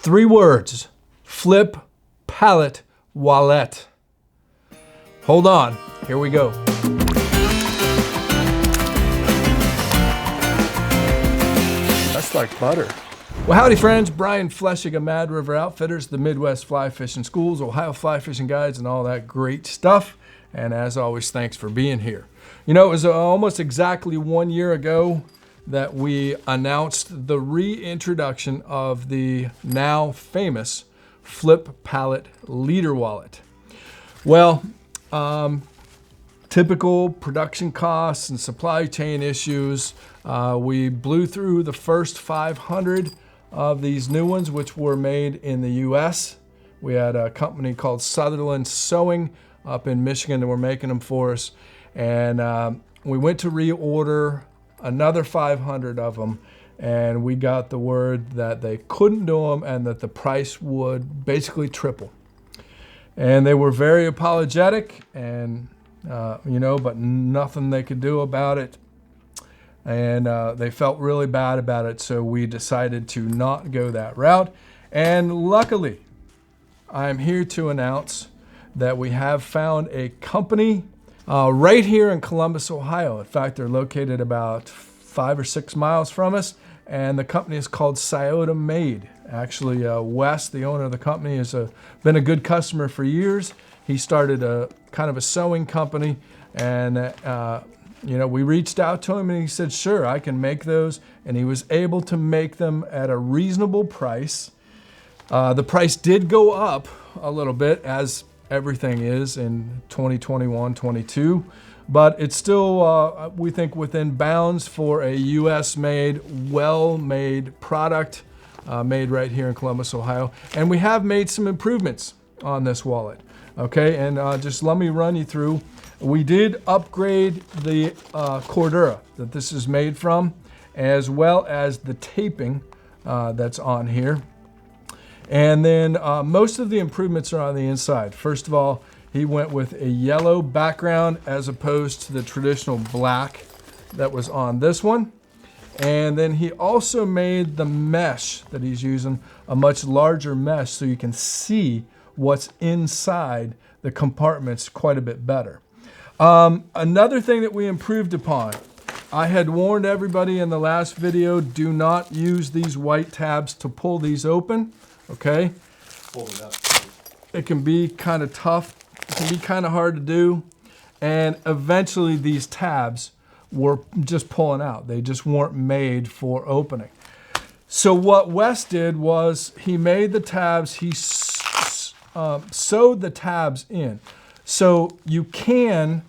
3 words: Flip Pallot Wallet. Hold on, here we go. That's like butter. Well, howdy friends, Brian Flechsig of Mad River Outfitters, the Midwest Fly Fishing Schools, Ohio Fly Fishing Guides, and all that great stuff. And as always, thanks for being here. You know, it was almost exactly 1 year ago that we announced the reintroduction of the now famous Flip Pallot Leader Wallet. Well, typical production costs and supply chain issues. We blew through the first 500 of these new ones, which were made in the US. We had a company called Sutherland Sewing up in Michigan that were making them for us. And we went to reorder another 500 of them, and we got the word that they couldn't do them and that the price would basically triple. And they were very apologetic, and but nothing they could do about it. And they felt really bad about it, so we decided to not go that route. And luckily, I'm here to announce that we have found a company right here in Columbus, Ohio. In fact, they're located about 5 or 6 miles from us, and the company is called Scioto Made. Actually, Wes, the owner of the company, has been a good customer for years. He started a kind of a sewing company, and we reached out to him and he said, sure, I can make those. And he was able to make them at a reasonable price. The price did go up a little bit, as everything is in 2021, 22, but it's still, we think, within bounds for a US made, well-made product made right here in Columbus, Ohio. And we have made some improvements on this wallet. Okay, and just let me run you through. We did upgrade the cordura that this is made from, as well as the taping that's on here. And then most of the improvements are on the inside. First of all, he went with a yellow background as opposed to the traditional black that was on this one. And then he also made the mesh that he's using a much larger mesh, so you can see what's inside the compartments quite a bit better. Another thing that we improved upon, I had warned everybody in the last video, do not use these white tabs to pull these open, okay? Pull it up. It can be kind of tough, it can be kind of hard to do, and eventually these tabs were just pulling out. They just weren't made for opening. So what Wes did was he made the tabs, he sewed the tabs in. So you can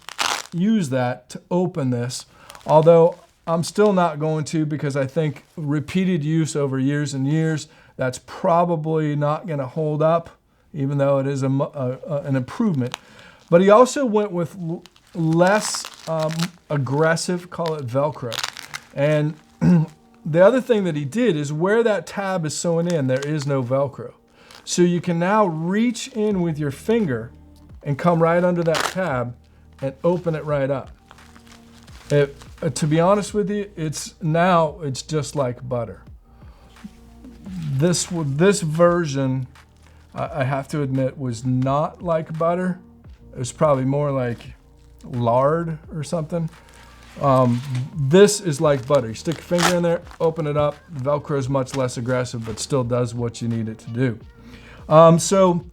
use that to open this, although I'm still not going to, because I think repeated use over years and years, that's probably not going to hold up, even though it is an improvement. But he also went with less aggressive, call it Velcro. And the other thing that he did is where that tab is sewn in, there is no Velcro. So you can now reach in with your finger and come right under that tab and open it right up. To be honest with you, it's just like butter. This version, I have to admit, was not like butter. It was probably more like lard or something. This is like butter. You stick your finger in there, open it up. Velcro is much less aggressive, but still does what you need it to do. So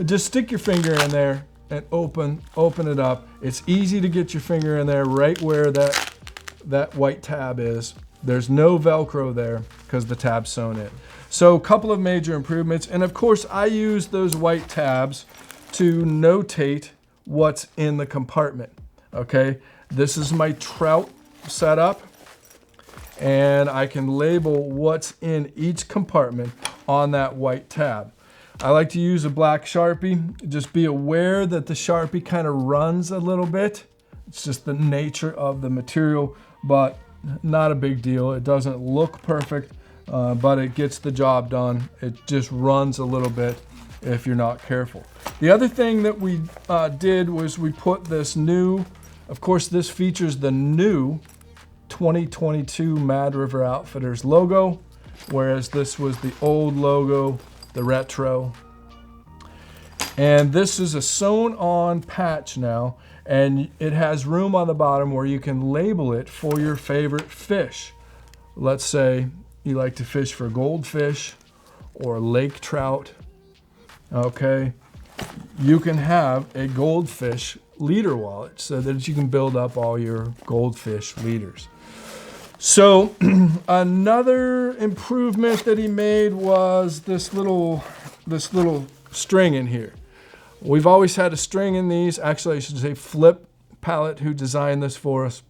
just stick your finger in there and open it up. It's easy to get your finger in there right where that white tab is. There's no Velcro there because the tab's sewn in. So a couple of major improvements. And of course, I use those white tabs to notate what's in the compartment. Okay, this is my trout setup, and I can label what's in each compartment on that white tab. I like to use a black Sharpie. Just be aware that the Sharpie kind of runs a little bit. It's just the nature of the material, but not a big deal. It doesn't look perfect, but it gets the job done. It just runs a little bit if you're not careful. The other thing that we did was we put this new, of course this features the new 2022 Mad River Outfitters logo. whereas this was the old logo, the retro. And this is a sewn on patch now, and it has room on the bottom where you can label it for your favorite fish. Let's say you like to fish for goldfish or lake trout, okay? You can have a goldfish leader wallet so that you can build up all your goldfish leaders. So another improvement that he made was this little string in here. We've always had a string in these. Actually, I should say Flip Pallot, who designed this for us,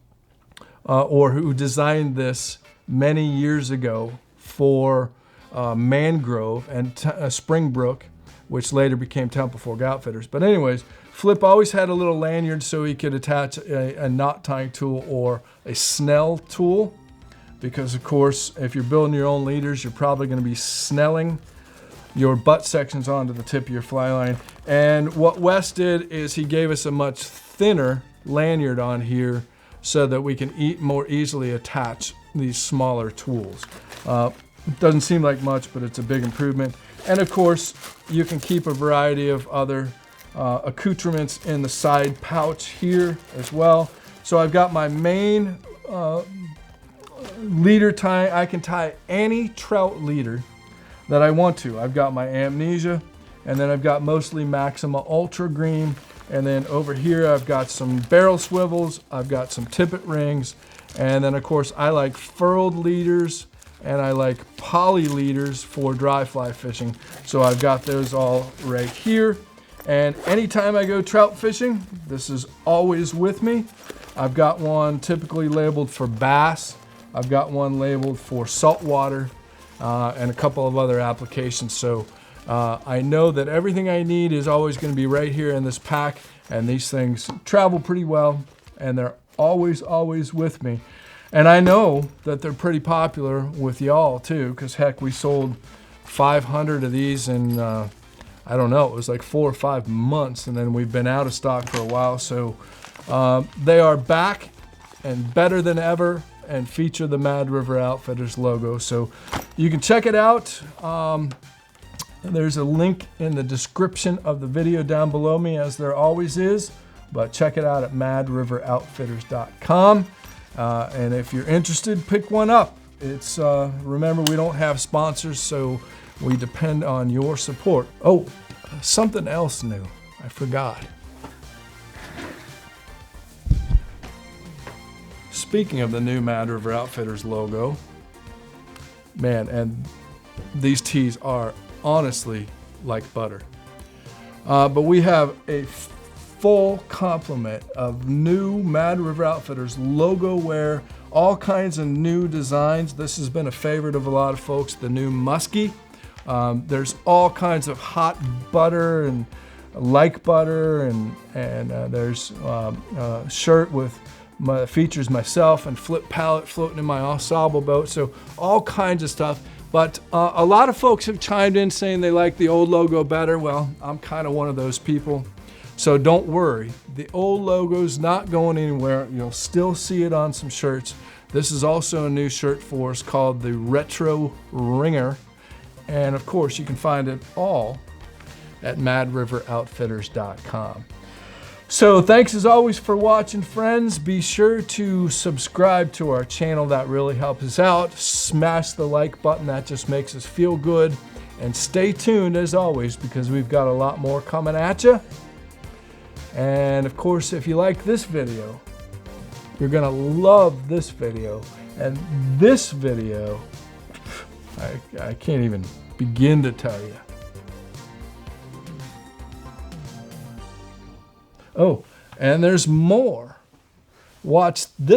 or who designed this many years ago for Mangrove and Springbrook, which later became Temple Fogle Outfitters. But anyways, Flip always had a little lanyard so he could attach a knot tying tool or a snell tool, because of course, if you're building your own leaders, you're probably going to be snelling your butt sections onto the tip of your fly line. And what Wes did is he gave us a much thinner lanyard on here so that we can more easily attach these smaller tools. It doesn't seem like much, but it's a big improvement. And of course, you can keep a variety of other accoutrements in the side pouch here as well. So I've got my main leader tie. I can tie any trout leader that I want to. I've got my Amnesia, and then I've got mostly Maxima Ultra Green, and then over here I've got some barrel swivels, I've got some tippet rings, and then of course I like furled leaders and I like poly leaders for dry fly fishing. So I've got those all right here, and anytime I go trout fishing, this is always with me. I've got one typically labeled for bass, I've got one labeled for saltwater, and a couple of other applications. So I know that everything I need is always going to be right here in this pack, and these things travel pretty well, and they're always with me. And I know that they're pretty popular with y'all too, because heck, we sold 500 of these in, I don't know, it was like 4 or 5 months, and then we've been out of stock for a while. So they are back and better than ever, and feature the Mad River Outfitters logo. So you can check it out. There's a link in the description of the video down below me, as there always is, but check it out at madriveroutfitters.com. And if you're interested, pick one up. It's remember, we don't have sponsors, so we depend on your support. Oh, something else new, I forgot. Speaking of the new Mad River Outfitters logo, man, and these tees are honestly like butter. But we have a full complement of new Mad River Outfitters logo wear, all kinds of new designs. This has been a favorite of a lot of folks, the new Muskie. There's all kinds of hot butter and like butter, and there's a shirt with features myself and Flip Pallot floating in my ensemble boat, so all kinds of stuff. But a lot of folks have chimed in saying they like the old logo better. Well, I'm kind of one of those people, so don't worry. The old logo's not going anywhere. You'll still see it on some shirts. This is also a new shirt for us called the Retro Ringer, and of course you can find it all at madriveroutfitters.com. So thanks as always for watching, friends. Be sure to subscribe to our channel. That really helps us out. Smash the like button. That just makes us feel good. And stay tuned as always, because we've got a lot more coming at you. And of course, if you like this video, you're gonna love this video. And this video, I can't even begin to tell you. Oh, and there's more. Watch this.